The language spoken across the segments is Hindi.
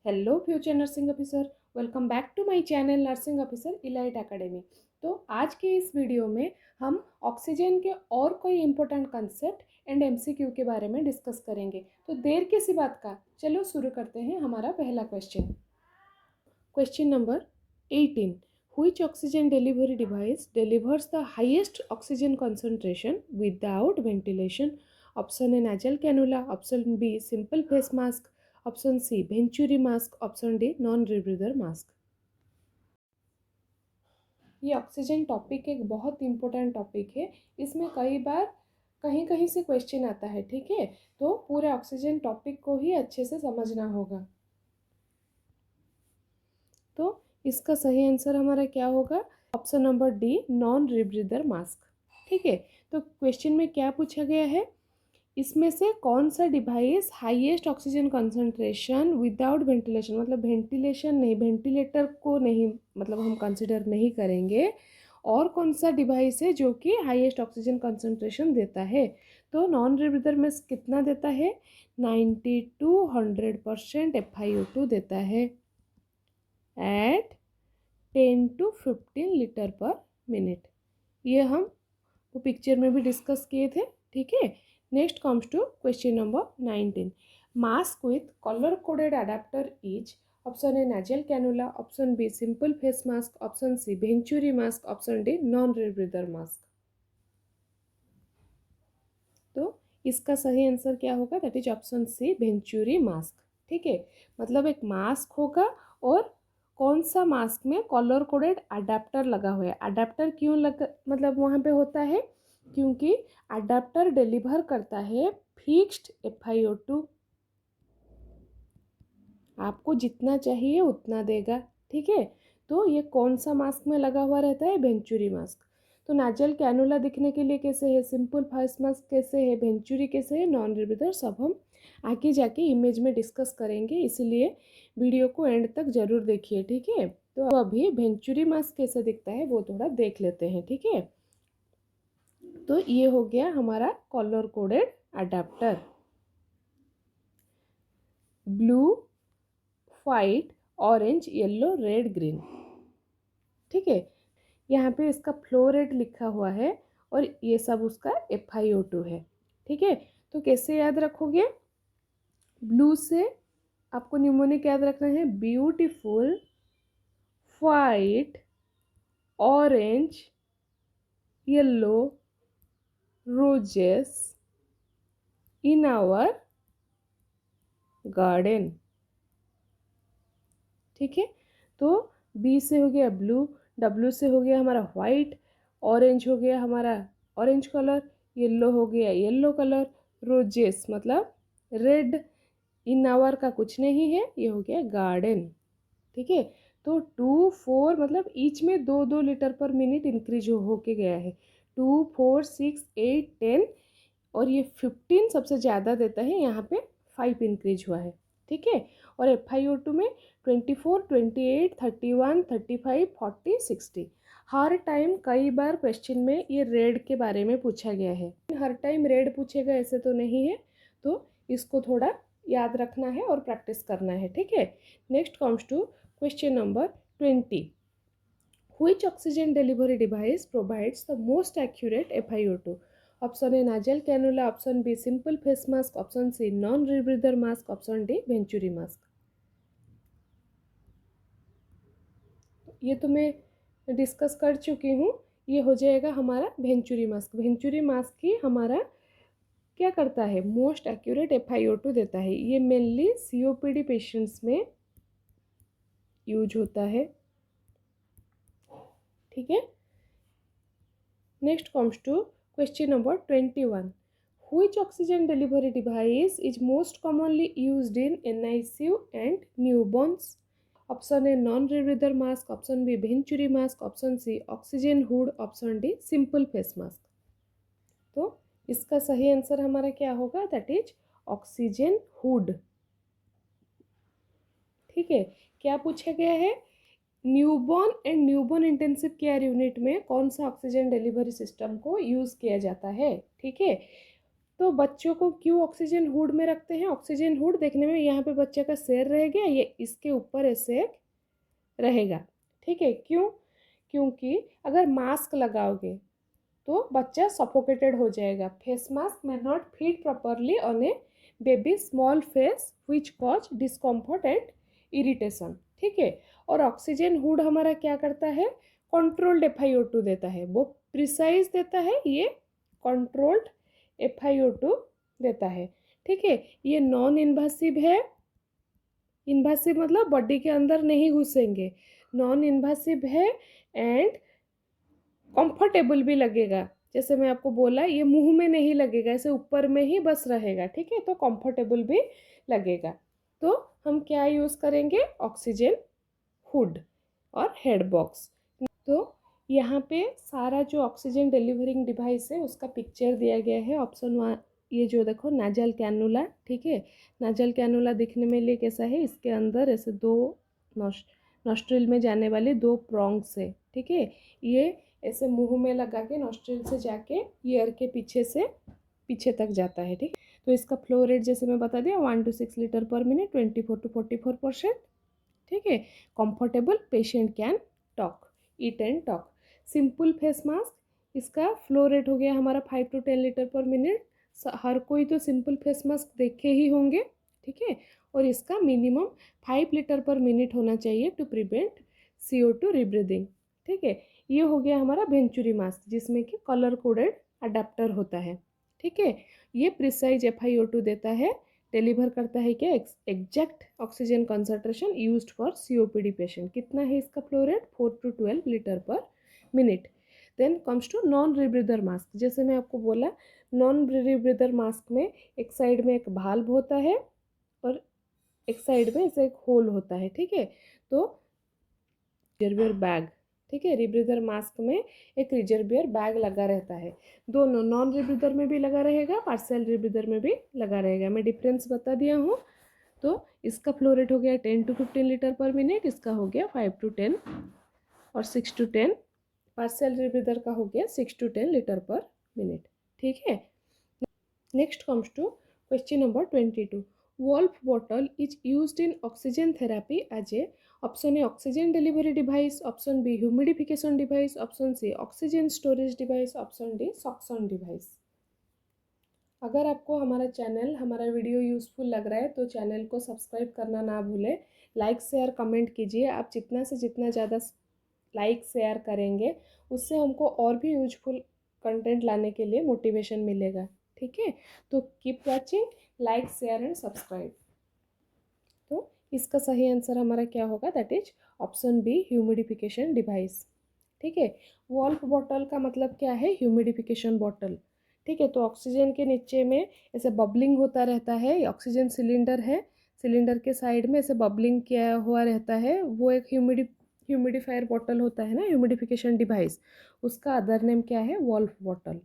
Hello future nursing officer, welcome back to my channel nursing officer elite academy. तो आज के इस वीडियो में हम ऑक्सीजन के और कोई इम्पोर्टेंट कंसेप्ट एंड एमसीक्यू के बारे में डिस्कस करेंगे। तो देर किसी बात का, चलो शुरू करते हैं हमारा पहला question. Question number 18, which oxygen delivery device delivers the highest oxygen concentration without ventilation? Option A nasal cannula, option B simple face mask, option C venturi mask, option D non rebreather mask. ये ऑक्सीजन टॉपिक एक बहुत इंपॉर्टेंट टॉपिक है। इसमें कई बार कहीं कहीं से क्वेश्चन आता है, ठीक है। तो पूरे ऑक्सीजन टॉपिक को ही अच्छे से समझना होगा। तो इसका सही आंसर हमारा क्या होगा? Option number D non rebreather mask. ठीक है। तो क्वेश्चन में क्या पूछा गया है, इसमें से कौन सा device highest oxygen concentration without ventilation, मतलब वेंटिलेशन नहीं, वेंटिलेटर को नहीं, मतलब हम कंसिडर नहीं करेंगे, और कौन सा डिवाइस है जो कि हाईएस्ट ऑक्सीजन कंसंट्रेशन देता है। तो नॉन रीब्रीदर में कितना देता है? 90 to 100% FiO2 देता है at 10 to 15 litre per minute. ये हम वो पिक्चर में भी डिस्कस किए थे, ठीक है। Next comes to question number 19, mask with colour coded adapter is option A nasal cannula, option B simple face mask, option C venturi mask, option D non rebreather mask. तो इसका सही आंसर क्या होगा? That is option C venturi mask. ठीक है, मतलब एक मास्क होगा और कौन सा मास्क में कलर कोडेड अडेप्टर लगा हुआ है। अडेप्टर क्यों मतलब वहाँ पे होता है, क्योंकि अडेप्टर डिलीवर करता है फिक्स्ड FiO2। आपको जितना चाहिए उतना देगा, ठीक है। तो ये कौन सा मास्क में लगा हुआ रहता है? Venturi mask. तो नाजल कैनुला दिखने के लिए कैसे है, सिंपल फेस मास्क कैसे है, वेंचुरी कैसे है, नॉन रीब्रीदर, सब हम आगे जाके इमेज में डिस्कस करेंगे, इसलिए वीडियो को एंड तक जरूर देखिए, ठीक है। तो अभी वेंचुरी मास्क कैसे दिखता है वो थोड़ा देख लेते हैं, ठीक है। तो ये हो गया हमारा colour coded adapter, blue, white, orange, yellow, red, green. ठीक है, यहाँ पे इसका फ्लो रेट लिखा हुआ है और ये सब उसका FiO2 है, ठीक है। तो कैसे याद रखोगे? ब्लू से आपको न्यूमोनिक याद रखना है, beautiful, white, orange, yellow, roses in our garden. ठीक है, तो बी से हो गया ब्लू, डब्ल्यू से हो गया हमारा वाइट, ऑरेंज हो गया हमारा ऑरेंज कलर, येलो हो गया येलो कलर, रोजेस मतलब रेड, इन आवर का कुछ नहीं है, ये हो गया गार्डन। ठीक है, तो 2 4 मतलब ईच में 2 लीटर पर मिनट इंक्रीज हो के गया है। 2 4 6 8 10 और ये 15 सबसे ज़्यादा देता है, यहाँ पे 5 इंक्रीज हुआ है, ठीक है। और FiO2 में 24 28 31 35 40 60। हर टाइम कई बार क्वेश्चन में ये रेड के बारे में पूछा गया है, हर टाइम रेड पूछेगा ऐसे तो नहीं है, तो इसको थोड़ा याद रखना है और प्रैक्टिस करना है, ठीक है। Next comes to question number 20, which oxygen delivery device provides the most accurate FiO2? Option A nasal cannula, option B simple face mask, option C non rebreather mask, option D venturi mask. ये तो मैं डिस्कस कर चुकी हूँ, ये हो जाएगा हमारा वेंचुरी मास्क। वेंचुरी मास्क ही हमारा क्या करता है? मोस्ट एक्यूरेट FiO2 देता है। ये मेनली COPD पेशेंट्स में यूज होता है, ठीक है। Next comes to question number 21, which oxygen delivery device is most commonly used in NICU and newborns? Option A non rebreather mask, option B venturi mask, option C oxygen hood, option D simple face mask. तो इसका सही आंसर हमारा क्या होगा? That is oxygen hood. ठीक है, क्या पूछा गया है? Newborn and newborn intensive care unit में कौन सा ऑक्सीजन डिलीवरी सिस्टम को यूज़ किया जाता है, ठीक है। तो बच्चों को क्यों ऑक्सीजन हुड में रखते हैं? ऑक्सीजन हुड देखने में यहाँ पे बच्चे का सिर रह गया, ये इसके ऊपर ऐसे रहेगा, ठीक है। क्यों? क्योंकि अगर मास्क लगाओगे तो बच्चा सफोकेटेड हो जाएगा। Face mask may not fit properly on a baby small face which cause discomfort and irritation, ठीक है। और ऑक्सीजन हुड हमारा क्या करता है? कंट्रोल्ड FiO2 देता है, वो प्रिसाइज देता है, ये कंट्रोल्ड FiO2 देता है, ठीक है। ये नॉन इन्वासिव है, इन्वासिव मतलब बॉडी के अंदर नहीं घुसेंगे, नॉन इन्वासिव है एंड कंफर्टेबल भी लगेगा। जैसे मैं आपको बोला, ये मुंह में नहीं लगेगा, ऐसे ऊपर में ही बस रहेगा, ठीक है। तो कंफर्टेबल भी लगेगा। तो हम क्या यूज़ करेंगे? ऑक्सीजन हुड और हेड बॉक्स। तो यहाँ पे सारा जो ऑक्सीजन डिलीवरिंग डिवाइस है उसका पिक्चर दिया गया है। ऑप्शन 1 ये जो देखो नाजल कैनुला, ठीक है। नाजल कैनुला दिखने में लिए कैसा है? इसके अंदर ऐसे दो नॉस्ट्रिल में जाने वाले दो प्रोंग्स है, ठीक है। ये ऐसे मुंह में लगा के नॉस्ट्रिल से जाके ईयर के पीछे से पीछे तक जाता है, ठीक। तो इसका फ्लो रेट जैसे मैं बता दिया 1 to 6 litre per minute, 24 to 44%, ठीक है। Comfortable, patient can talk, eat and talk. Simple face mask, इसका फ्लो रेट हो गया हमारा 5 to 10 लीटर पर मिनट। हर कोई तो सिंपल फेस मास्क देखे ही होंगे, ठीक है। और इसका मिनिमम 5 लीटर पर मिनट होना चाहिए टू प्रिवेंट CO2 रीब्रीदिंग, ठीक है। ये हो गया हमारा वेंचुरी मास्क जिसमें कि कलर कोडेड अडेप्टर होता है, ठीक है। ये प्रिसाइज FiO2 देता है, डिलीवर करता है क्या? Exact oxygen concentration used for COPD patient. कितना है इसका flow rate? 4 to 12 litre per minute. Then comes to non rebreather mask. जैसे मैं आपको बोला, नॉन रीब्रीदर मास्क में एक साइड में एक भाल्व होता है और एक साइड में ऐसे एक होल होता है, ठीक है। तो रिजर्वियर बैग, ठीक है। रीब्रीदर मास्क में एक रिजर्वियर बैग लगा रहता है, दोनों नॉन रीब्रीदर में भी लगा रहेगा, पार्शियल रीब्रीदर में भी लगा रहेगा। मैं डिफरेंस बता दिया हूँ। तो इसका फ्लो रेट हो गया 10 to 15 लीटर पर मिनट, इसका हो गया 5 to 10 और 6 to 10। पार्शियल रीब्रीदर का हो गया 6 to 10 लीटर पर मिनट, ठीक है। Next comes to question number 22. Wolf bottle is used in oxygen therapy as a option A oxygen delivery device, option B humidification device, option C oxygen storage device, option D suction device. अगर आपको हमारा चैनल, हमारा वीडियो यूज़फुल लग रहा है तो चैनल को सब्सक्राइब करना ना भूलें, लाइक शेयर कमेंट कीजिए। आप जितना से जितना ज़्यादा लाइक शेयर करेंगे उससे हमको और भी यूजफुल कंटेंट लाने के लिए मोटिवेशन मिलेगा, ठीक है। तो keep watching, like share and subscribe. तो इसका सही आंसर हमारा क्या होगा? That is option B humidification device, ठीक है। वॉल्फ बॉटल का मतलब क्या है? ह्यूमिडिफिकेशन बॉटल, ठीक है। तो ऑक्सीजन के नीचे में ऐसे बबलिंग होता रहता है, ऑक्सीजन सिलेंडर है, सिलेंडर के साइड में ऐसे बबलिंग किया हुआ रहता है, वो एक ह्यूमिडिफायर बॉटल होता है ना, ह्यूमिडिफिकेशन डिवाइस। उसका अदर नेम क्या है? वॉल्फ बॉटल,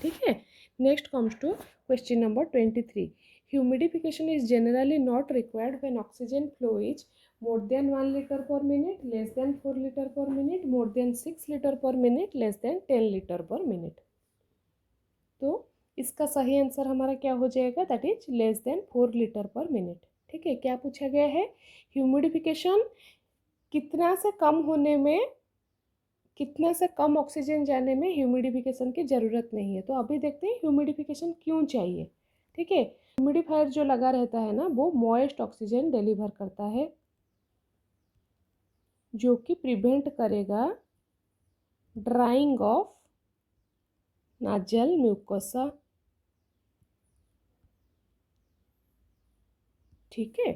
ठीक है। Next comes to question number 23. Humidification is generally not required when oxygen flow is more than 1 liter per minute, less than 4 liter per minute, more than 6 liter per minute, less than 10 liter per minute. तो इसका सही आंसर हमारा क्या हो जाएगा? That is less than 4 litre per minute, ठीक है। क्या पूछा गया है? ह्यूमिडिफिकेशन कितना से कम होने में, कितना से कम ऑक्सीजन जाने में ह्यूमिडिफिकेशन की ज़रूरत नहीं है। तो अभी देखते हैं ह्यूमिडिफिकेशन क्यों चाहिए, ठीक है। ह्यूमिडिफायर जो लगा रहता है ना, वो मॉइस्ट ऑक्सीजन डिलीवर करता है, जो कि प्रिवेंट करेगा ड्राइंग ऑफ नाजल म्यूकोसा, ठीक है।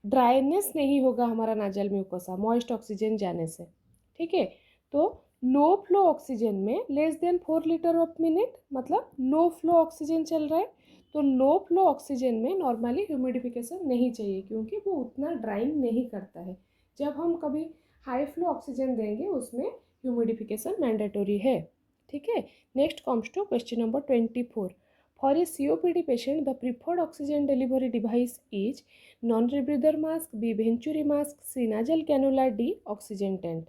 ड्राइनेस नहीं होगा हमारा नाजल म्यूकोसा मॉइस्ट ऑक्सीजन जाने से, ठीक है। तो लो फ्लो ऑक्सीजन में less than 4 litre of minute, मतलब लो फ्लो ऑक्सीजन चल रहा है। तो लो फ्लो ऑक्सीजन में नॉर्मली ह्यूमिडिफिकेशन नहीं चाहिए क्योंकि वो उतना ड्राइंग नहीं करता है। जब हम कभी हाई फ्लो ऑक्सीजन देंगे उसमें ह्यूमिडिफिकेशन मैंडेटरी है, ठीक है। Next comes to question number 24. For a COPD patient, the preferred oxygen delivery device is non-rebreather mask, B venturi mask, C nasal cannula, D oxygen tent.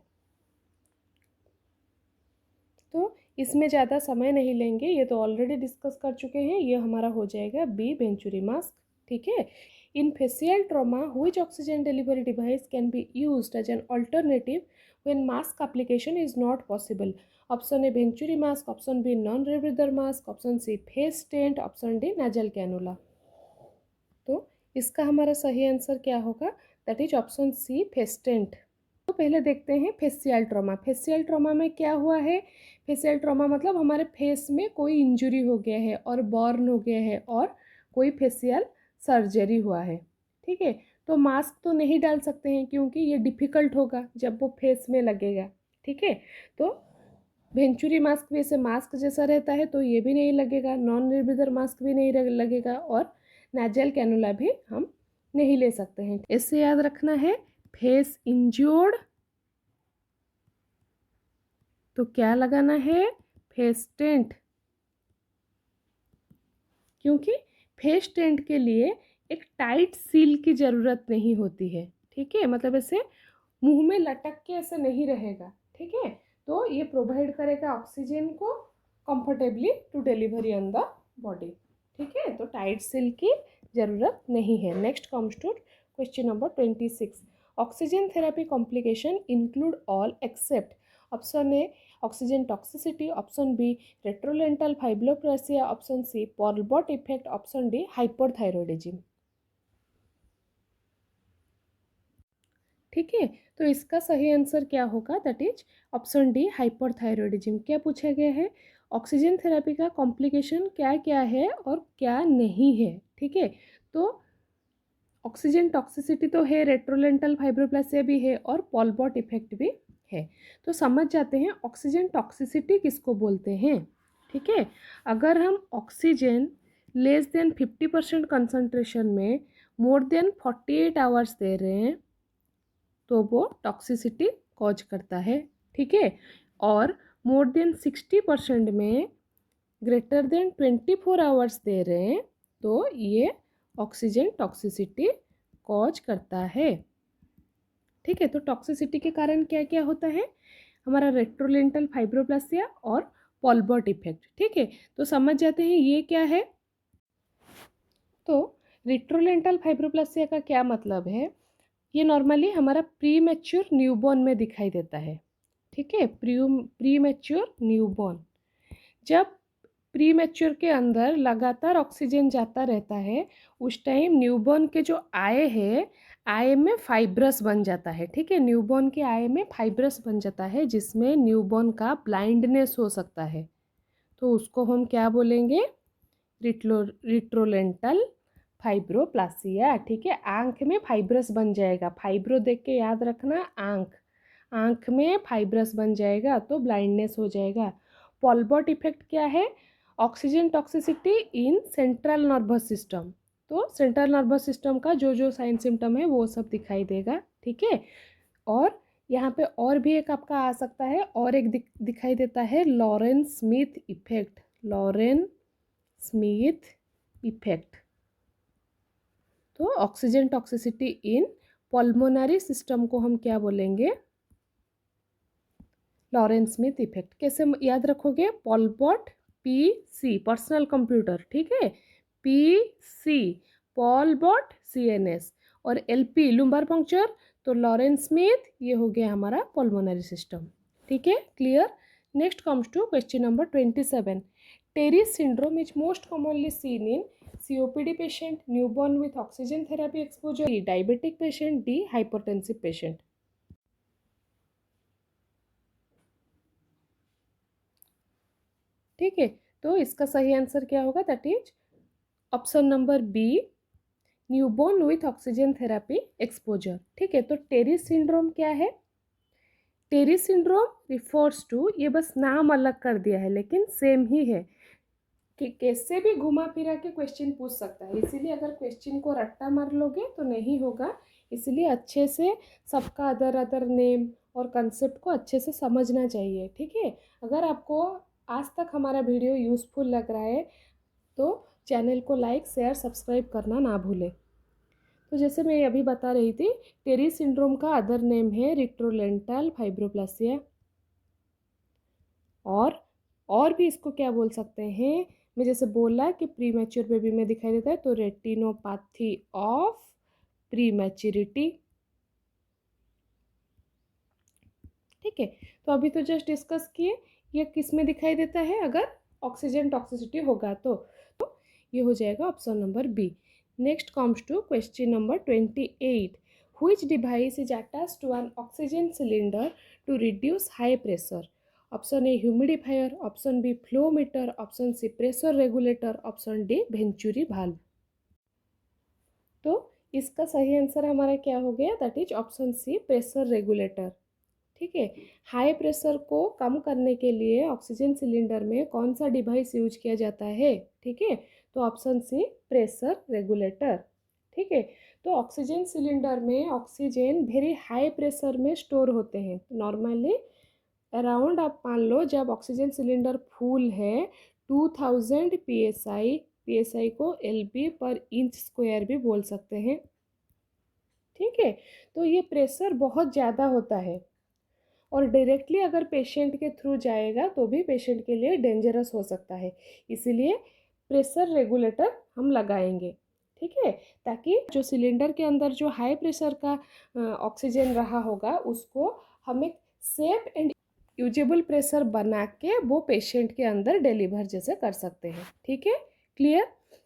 तो इसमें ज़्यादा समय नहीं लेंगे, ये तो ऑलरेडी डिस्कस कर चुके हैं। ये हमारा हो जाएगा बी वेंचुरी मास्क। ठीक है। In facial trauma which oxygen delivery device can be used as an alternative when mask application is not possible. Option A venturi mask, option B non rebreather mask, option C face stent, option D nasal cannula. तो इसका हमारा सही आंसर क्या होगा? That is option C face stent. तो पहले देखते हैं फेसियल ट्रॉमा। फेसियल ट्रॉमा में क्या हुआ है? फेसियल ट्रॉमा मतलब हमारे फेस में कोई इंजरी हो गया है और बर्न हो गया है और कोई फेसियल सर्जरी हुआ है। ठीक है। तो मास्क तो नहीं डाल सकते हैं क्योंकि ये डिफ़िकल्ट होगा जब वो फेस में लगेगा। ठीक है। तो वेंचुरी मास्क भी ऐसे मास्क जैसा रहता है तो ये भी नहीं लगेगा, नॉन rebreather मास्क भी नहीं लगेगा और नाजल कैनुला भी हम नहीं ले सकते हैं। इससे याद रखना है फेस इंज्योर्ड तो क्या लगाना है? Face tent. क्योंकि फेस टेंट के लिए एक टाइट सील की ज़रूरत नहीं होती है। ठीक है। मतलब ऐसे मुंह में लटक के ऐसे नहीं रहेगा। ठीक है। तो ये प्रोवाइड करेगा ऑक्सीजन को comfortably to delivery on the body. ठीक है। तो टाइट सील की ज़रूरत नहीं है। Next comes to question number 26। Oxygen therapy complication include all except. Option A oxygen toxicity, option B retrolental fibroplasia, option C Paul Bert effect, option D hyperthyroidism. ठीक है। तो इसका सही आंसर क्या होगा? That is option D hyperthyroidism. क्या पूछा गया है? ऑक्सीजन थेरेपी का कॉम्प्लिकेशन क्या क्या है और क्या नहीं है। ठीक है। तो ऑक्सीजन टॉक्सिसिटी तो है, रेट्रोलेंटल फाइब्रोप्लासिया भी है और पॉलबॉट इफेक्ट भी है। तो समझ जाते हैं ऑक्सीजन टॉक्सिसिटी किसको बोलते हैं। ठीक है। अगर हम ऑक्सीजन लेस देन 50% कंसंट्रेशन में मोर देन 48 आवर्स दे रहे हैं तो वो टॉक्सिसिटी कॉज करता है। ठीक है। और मोर देन 60% में ग्रेटर देन 24 आवर्स दे रहे हैं तो ये ऑक्सीजन टॉक्सिसिटी कॉज करता है। ठीक है। तो टॉक्सिसिटी के कारण क्या क्या होता है? हमारा रेट्रोलेंटल फाइब्रोप्लासिया और पॉलबॉट इफेक्ट। ठीक है। तो समझ जाते हैं ये क्या है। तो रेट्रोलेंटल फाइब्रोप्लासिया का क्या मतलब है? ये नॉर्मली हमारा प्री मैच्योर न्यूबॉर्न में दिखाई देता है। ठीक है। प्री मैच्योर न्यूबॉर्न, जब प्री मैच्योर के अंदर लगातार ऑक्सीजन जाता रहता है उस टाइम न्यूबॉर्न के जो आय है, आय में फाइब्रस बन जाता है। ठीक है। न्यूबॉर्न के आय में फाइब्रस बन जाता है जिसमें न्यूबॉर्न का ब्लाइंडनेस हो सकता है। तो उसको हम क्या बोलेंगे? रिट्रोलेंटल फाइब्रोप्लासिया। ठीक है। आंख में फाइब्रस बन जाएगा। फाइब्रो देख के याद रखना, आंख आंख में फाइब्रस बन जाएगा तो ब्लाइंडनेस हो जाएगा। पॉलबॉट इफेक्ट क्या है? Oxygen toxicity in central nervous system. तो सेंट्रल नर्वस सिस्टम का जो जो साइन सिम्टम है वो सब दिखाई देगा। ठीक है। और यहाँ पे और भी एक आपका आ सकता है, और एक दिखाई देता है Lawrence Smith effect. Lawrence Smith effect. तो oxygen toxicity in pulmonary system को हम क्या बोलेंगे? Lawrence Smith effect. कैसे याद रखोगे? Paul Bert, PC personal computer. ठीक है। PC पॉलबॉट CNS और LP लुम्बार पंक्चर। तो लॉरेंस स्मिथ ये हो गया हमारा पल्मोनरी सिस्टम। ठीक है। Clear. Next comes to question number 27। Terry syndrome is most commonly seen in COPD patient, newborn with oxygen therapy exposure, D diabetic patient, D hypertensive patient। ठीक है। तो इसका सही आंसर क्या होगा? That is option number B newborn with oxygen therapy exposure. ठीक है। तो टेरी सिंड्रोम क्या है? टेरी सिंड्रोम रिफर्स टू, ये बस नाम अलग कर दिया है लेकिन सेम ही है कि कैसे भी घुमा फिरा के क्वेश्चन पूछ सकता है। इसीलिए अगर क्वेश्चन को रट्टा मार लोगे तो नहीं होगा। इसलिए अच्छे से सबका अदर अदर नेम और कंसेप्ट को अच्छे से समझना चाहिए। ठीक है। अगर आपको आज तक हमारा वीडियो यूज़फुल लग रहा है तो चैनल को लाइक शेयर सब्सक्राइब करना ना भूलें। तो जैसे मैं अभी बता रही थी, टेरी सिंड्रोम का अदर नेम है रिट्रोलेंटल फाइब्रोप्लासिया और और भी इसको क्या बोल सकते हैं, मैं जैसे बोला कि प्री मैच्योर बेबी में दिखाई देता है, तो रेटिनोपैथी ऑफ प्री मैच्योरिटी। ठीक है, तो अभी तो जस्ट डिस्कस किए ये किस में दिखाई देता है, अगर ऑक्सीजन टॉक्सिसिटी होगा तो ये हो जाएगा option number B. Next comes to question number 28। Which device is attached to an oxygen cylinder to reduce high pressure? Option A humidifier, option B flow meter, option C pressure regulator, option D venturi valve. तो इसका सही आंसर हमारा क्या हो गया, that is option C pressure regulator. ठीक है, हाई प्रेशर को कम करने के लिए ऑक्सीजन सिलेंडर में कौन सा डिवाइस यूज किया जाता है? ठीक है, तो ऑप्शन सी प्रेशर रेगुलेटर। ठीक है, तो ऑक्सीजन सिलेंडर में ऑक्सीजन वेरी हाई प्रेशर में स्टोर होते हैं। नॉर्मली अराउंड आप मान लो जब ऑक्सीजन सिलेंडर फुल है 2000 पी एस आई को एल पर इंच स्क्वायर भी बोल सकते हैं। ठीक है, तो ये प्रेशर बहुत ज़्यादा होता है और डायरेक्टली अगर पेशेंट के थ्रू जाएगा तो भी पेशेंट के लिए डेंजरस हो सकता है, इसीलिए प्रेशर रेगुलेटर हम लगाएंगे। ठीक है, ताकि जो सिलेंडर के अंदर जो हाई प्रेशर का ऑक्सीजन रहा होगा उसको हम एक सेफ एंड यूजेबल प्रेशर बना के वो पेशेंट के अंदर डिलीवर जैसे कर सकते हैं। ठीक है, क्लियर।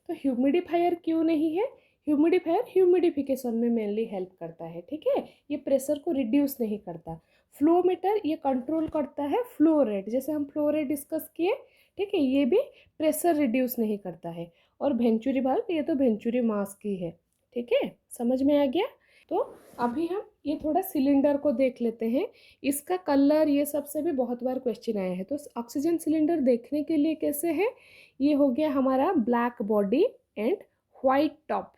तो ह्यूमिडिफायर क्यों नहीं है? ह्यूमिडिफायर ह्यूमिडिफिकेशन में मेनली हेल्प करता है। ठीक है, ये प्रेशर को रिड्यूस नहीं करता। फ्लो मीटर ये कंट्रोल करता है फ्लो रेट, जैसे हम फ्लो रेट डिस्कस किए। ठीक है, ये भी प्रेशर रिड्यूस नहीं करता है। और वेंचुरी वाल्व ये तो वेंचुरी मास की है। ठीक है, समझ में आ गया। तो अभी हम ये थोड़ा सिलेंडर को देख लेते हैं, इसका कलर ये सब से भी बहुत बार क्वेश्चन आया है। तो ऑक्सीजन सिलेंडर देखने के लिए कैसे है, ये हो गया हमारा black body and white top.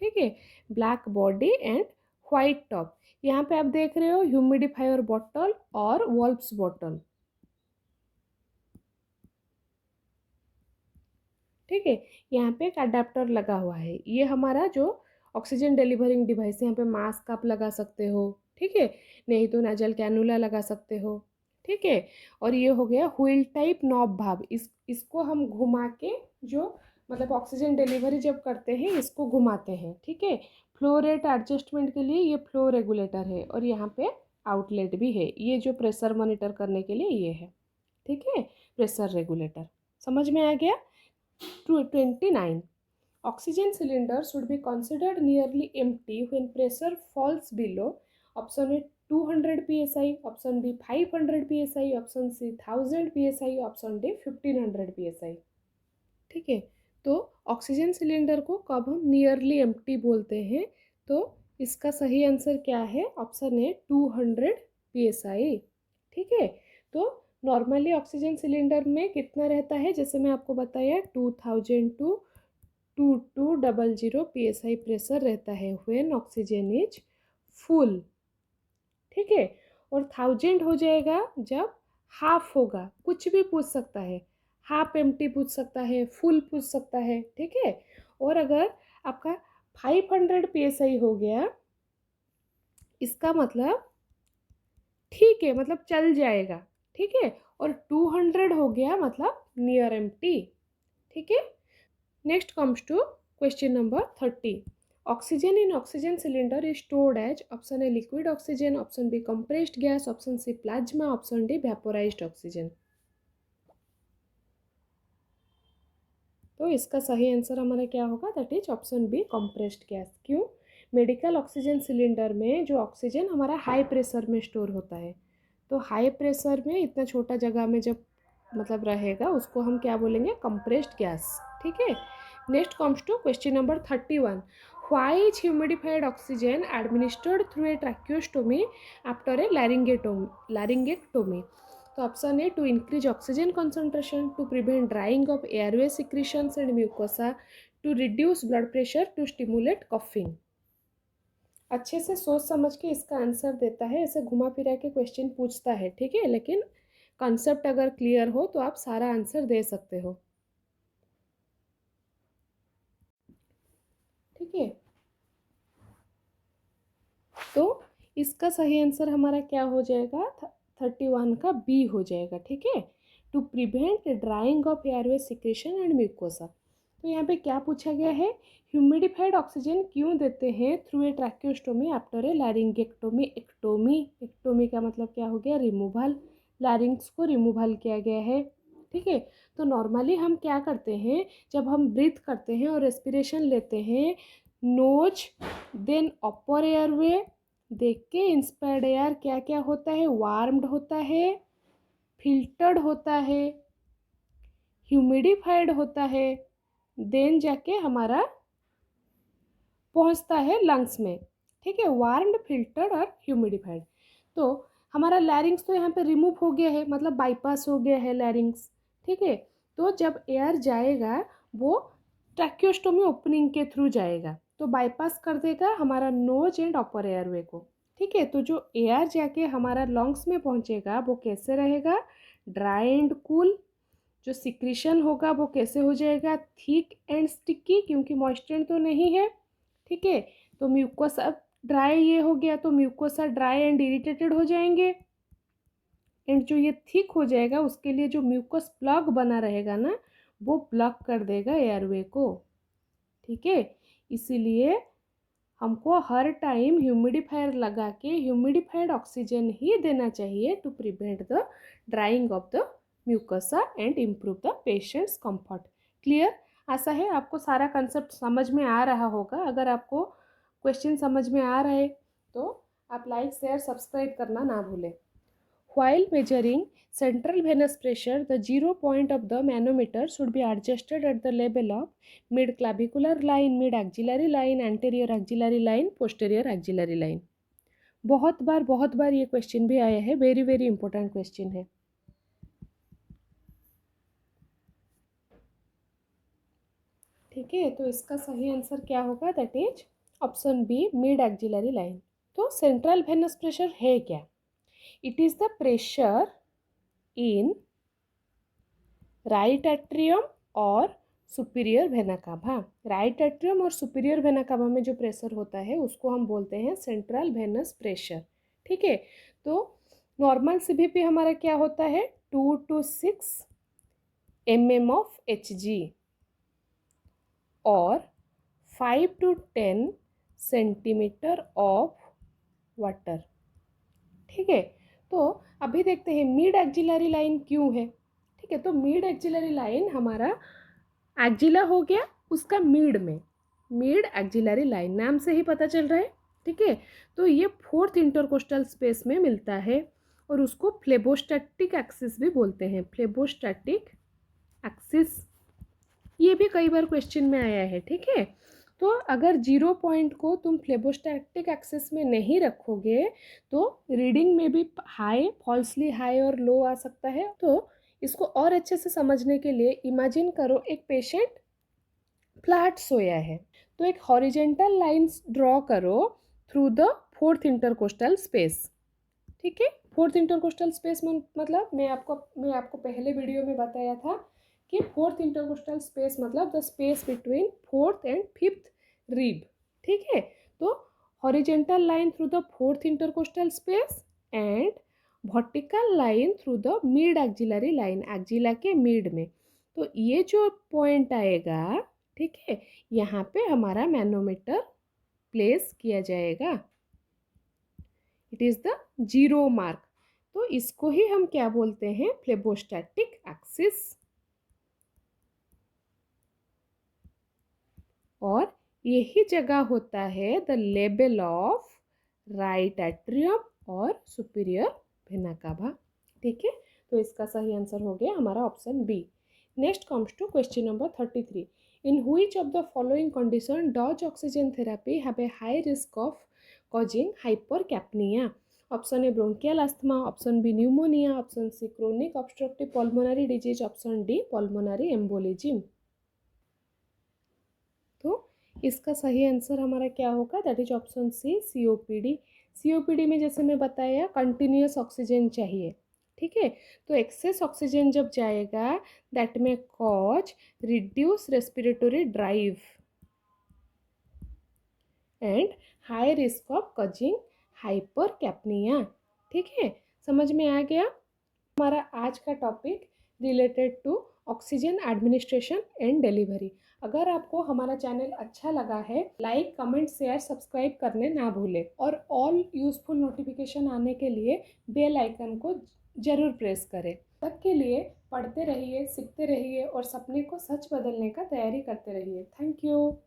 ठीक है, black body and white top. यहाँ पे आप देख रहे हो ह्यूमिडिफायर बॉटल और वॉल्व्स बॉटल। ठीक है, यहाँ पे एक अडेप्टर लगा हुआ है, ये हमारा जो ऑक्सीजन डिलीवरिंग डिवाइस है। यहाँ पे मास्क आप लगा सकते हो। ठीक है, नहीं तो नाजल कैनुला लगा सकते हो। ठीक है, और ये हो गया व्हील टाइप नॉब भाब, इसको हम घुमा के जो मतलब ऑक्सीजन डिलीवरी जब करते हैं इसको घुमाते हैं। ठीक है, फ्लो रेट एडजस्टमेंट के लिए ये फ्लो रेगुलेटर है और यहाँ पे आउटलेट भी है, ये जो प्रेशर मॉनिटर करने के लिए ये है। ठीक है, प्रेशर रेगुलेटर। समझ में आ गया। 29. Oxygen cylinder should be considered nearly empty when pressure falls below. Option A 200 psi, option B 500 psi, option C 1000 psi, option D 1500 psi. ठीक है, तो ऑक्सीजन सिलेंडर को कब हम नियरली एम्प्टी बोलते हैं, तो इसका सही आंसर क्या है, ऑप्शन ए 200 psi। ठीक है, तो नॉर्मली ऑक्सीजन सिलेंडर में कितना रहता है, जैसे मैं आपको बताया 2000 टू 2200 psi प्रेशर रहता है व्हेन ऑक्सीजन इज फुल। ठीक है, और 1000 हो जाएगा जब हाफ होगा, कुछ भी पूछ सकता है, हाफ एम्प्टी पूछ सकता है, फुल पूछ सकता है। ठीक है, और अगर आपका 500 psi हो गया, इसका मतलब ठीक है, मतलब चल जाएगा। ठीक है, और 200 हो गया मतलब नियर एम्प्टी। ठीक है, next comes to question number 30। Oxygen in oxygen cylinder is stored as option A liquid oxygen, option B compressed gas, option C plasma, option D vaporised oxygen. तो इसका सही आंसर हमारा क्या होगा, that is option B compressed gas. क्यों? मेडिकल ऑक्सीजन सिलेंडर में जो ऑक्सीजन हमारा हाई प्रेशर में स्टोर होता है, तो हाई प्रेशर में इतना छोटा जगह में जब मतलब रहेगा उसको हम क्या बोलेंगे, कंप्रेस्ड गैस। ठीक है, next comes to question number 31। Why is humidified oxygen administered through a tracheostomy after a laryngectomy? तो option A to increase oxygen concentration, to prevent drying of airway secretions and mucosa, to reduce blood pressure, to stimulate coughing. अच्छे से सोच समझ के इसका आंसर देता है, ऐसे घुमा फिरा के क्वेश्चन पूछता है। ठीक है, लेकिन कॉन्सेप्ट अगर क्लियर हो तो आप सारा आंसर दे सकते हो। ठीक है, तो इसका सही आंसर हमारा क्या हो जाएगा, 31 का बी हो जाएगा। ठीक है, to prevent drying of airway secretion and mucosa. तो यहाँ पे क्या पूछा गया है, ह्यूमिडिफाइड ऑक्सीजन क्यों देते हैं through a tracheostomy after a laryngectomy. Ectomy का मतलब क्या हो गया, रिमूवल, लैरिंग्स को रिमूवल किया गया है। ठीक है, तो नॉर्मली हम क्या करते हैं, जब हम ब्रीथ करते हैं और रेस्पिरेशन लेते हैं, नोज देन अपर एयरवे देख के इंस्पायर्ड एयर क्या क्या होता है, वार्म्ड होता है, फिल्टर्ड होता है, ह्यूमिडिफाइड होता है, देन जाके हमारा पहुंचता है लंग्स में। ठीक है, वार्म्ड, फिल्टर्ड और ह्यूमिडिफाइड। तो हमारा लैरिंग्स तो यहाँ पे रिमूव हो गया है, मतलब बाईपास हो गया है लैरिंग्स। ठीक है, तो जब एयर जाएगा वो ट्रैक्योस्टोमी ओपनिंग के थ्रू जाएगा, तो बाईपास कर देगा हमारा नोज एंड अपर एयरवे को। ठीक है, तो जो एयर जाके हमारा लंग्स में पहुंचेगा वो कैसे रहेगा, ड्राई एंड कूल। जो सिक्रीशन होगा वो कैसे हो जाएगा, थिक एंड स्टिकी, क्योंकि मॉइस्चर तो नहीं है। ठीक है, तो म्यूकोसा ड्राई ये हो गया, तो म्यूकोसा ड्राई एंड इरिटेटेड हो जाएंगे। एंड जो ये थिक हो जाएगा उसके लिए जो म्यूकस प्लग बना रहेगा ना, वो ब्लॉक कर देगा एयरवे को। ठीक है, इसीलिए हमको हर टाइम ह्यूमिडिफायर लगा के ह्यूमिडिफाइड ऑक्सीजन ही देना चाहिए to prevent the drying of the mucosa and improve the patient's comfort. Clear? आशा है आपको सारा कंसेप्ट समझ में आ रहा होगा। अगर आपको क्वेश्चन समझ में आ रहे तो आप लाइक, शेयर, सब्सक्राइब करना ना भूलें। While measuring central venous pressure, the 0 point of the manometer should be adjusted at the level of mid-clavicular line, mid-axillary line, anterior axillary line, posterior axillary line। बहुत बार ये क्वेश्चन भी आया है, वेरी वेरी इंपॉर्टेंट क्वेश्चन है। ठीक है, तो इसका सही आंसर क्या होगा, that is option B, mid axillary line. तो सेंट्रल वेनस प्रेशर है क्या, it is the pressure in right atrium और superior vena cava. Right atrium और सुपीरियर वेना कावा में जो प्रेशर होता है उसको हम बोलते हैं सेंट्रल वेनस प्रेशर। ठीक है, तो नॉर्मल सीवीपी हमारा क्या होता है, 2 to 6 mm ऑफ Hg और 5 to 10 सेंटीमीटर ऑफ वाटर। ठीक है, तो अभी देखते हैं मिड एक्जिलरी लाइन क्यों है। ठीक है, तो मिड एक्जिलरी लाइन हमारा एक्जिला हो गया उसका मिड में, मिड एक्जिलरी लाइन नाम से ही पता चल रहा है। ठीक है, तो ये फोर्थ इंटरकोस्टल स्पेस में मिलता है और उसको फ्लेबोस्टैटिक एक्सिस भी बोलते हैं, फ्लेबोस्टैटिक एक्सिस। ये भी कई बार क्वेश्चन में आया है। ठीक है, तो अगर 0 पॉइंट को तुम फ्लेबोस्टैटिक एक्सिस में नहीं रखोगे तो रीडिंग में भी हाई, फॉल्सली हाई और लो आ सकता है। तो इसको और अच्छे से समझने के लिए इमेजिन करो एक पेशेंट फ्लैट सोया है, तो एक हॉरिजेंटल लाइंस ड्रॉ करो through the fourth intercostal space. ठीक है, फोर्थ इंटरकोस्टल स्पेस में मतलब मैं आपको पहले वीडियो में बताया था कि फोर्थ इंटरकोस्टल स्पेस मतलब the space between fourth and fifth rib. ठीक है, तो horizontal line through the fourth intercostal space and vertical line through the mid axillary line, axilla के मिड में। तो ये जो पॉइंट आएगा, ठीक है, यहाँ पे हमारा मैनोमीटर प्लेस किया जाएगा, इट इज़ द 0 मार्क। तो इसको ही हम क्या बोलते हैं, फ्लेबोस्टैटिक एक्सिस। और यही जगह होता है the level of right atrium और सुपीरियर वेना कावा। ठीक है, तो इसका सही आंसर हो गया हमारा option B. Next comes to question number 33। In which of the following condition does oxygen therapy have a high risk of causing hypercapnia. Option A bronchial asthma, option B pneumonia, option C chronic obstructive pulmonary disease, option D pulmonary embolism. तो इसका सही आंसर हमारा क्या होगा, that is option C, COPD. COPD में जैसे मैं बताया कंटिन्यूस ऑक्सीजन चाहिए। ठीक है, तो एक्सेस ऑक्सीजन जब जाएगा दैट में cause reduce respiratory drive and high risk of causing hypercapnia. ठीक है, समझ में आ गया। हमारा आज का topic related to oxygen administration and delivery. अगर आपको हमारा चैनल अच्छा लगा है, लाइक कमेंट शेयर सब्सक्राइब करने ना भूलें और ऑल यूज़फुल नोटिफिकेशन आने के लिए बेल आइकन को ज़रूर प्रेस करें। तब के लिए पढ़ते रहिए, सीखते रहिए और सपने को सच बदलने का तैयारी करते रहिए। Thank you.